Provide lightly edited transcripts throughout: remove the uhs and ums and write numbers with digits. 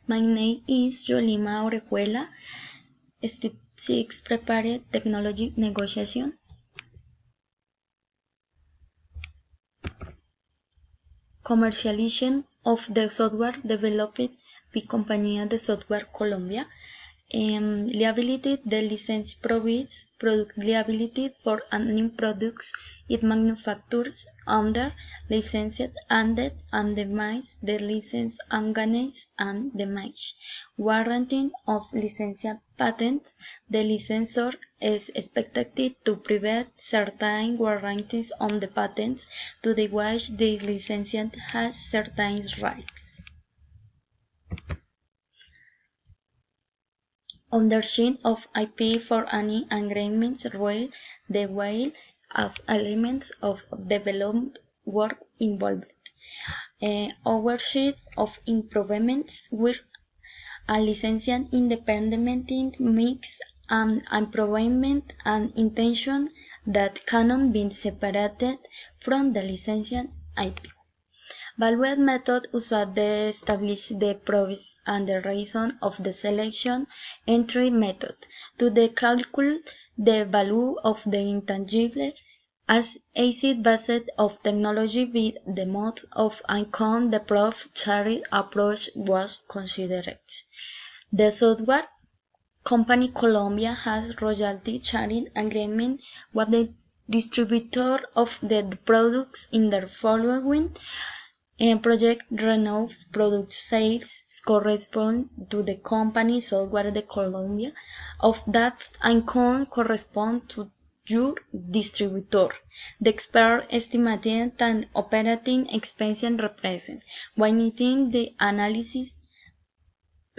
My name is Yolima Orejuela, Statistics Prepared Technology Negotiation. Commercialization of the software developed by Compañía de Software Colombia. Liability, the license provides product liability for any products it manufactures under licensed and damages the license against and damage. Warranty of licensed patents. The licensor is expected to provide certain warranties on the patents to the which the licensant has certain rights. Ownership of IP for any agreements where the will of elements of development work involved. Ownership of improvements where a licensing independently makes an improvement and intention that cannot be separated from the licensing IP. Valued method used to establish the price and the reason of the selection entry method to calculate the value of the intangible as acid-based of technology with the mode of income the profit-sharing approach was considered. The software company Colombia has royalty sharing agreement with the distributor of the products in the following. Project Renault product sales correspond to the company Software de Colombia. Of that income correspond to your distributor. The expert estimated and operating expense represent, when in the analysis,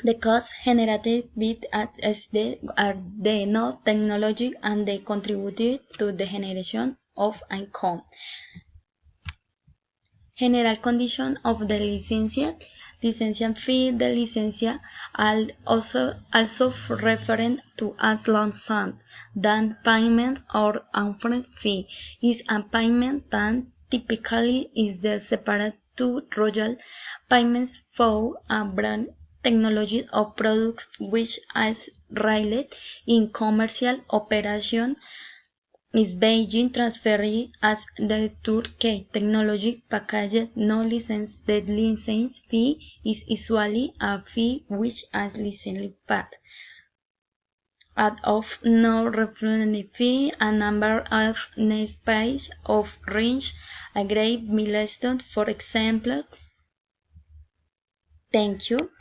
the cost generated with the no technology and they contributed to the generation of income. General condition of the licensing fee. The licensing also referred to as lump sum down payment or upfront fee is a payment that typically is the separate to royalty payments for a brand technology or product which is relied in commercial operation is Beijing transferred as the Turkey technology package no license. The license fee is usually a fee which is licensed paid. Out of no reference fee, a number of next page of range, a great milestone, for example. Thank you.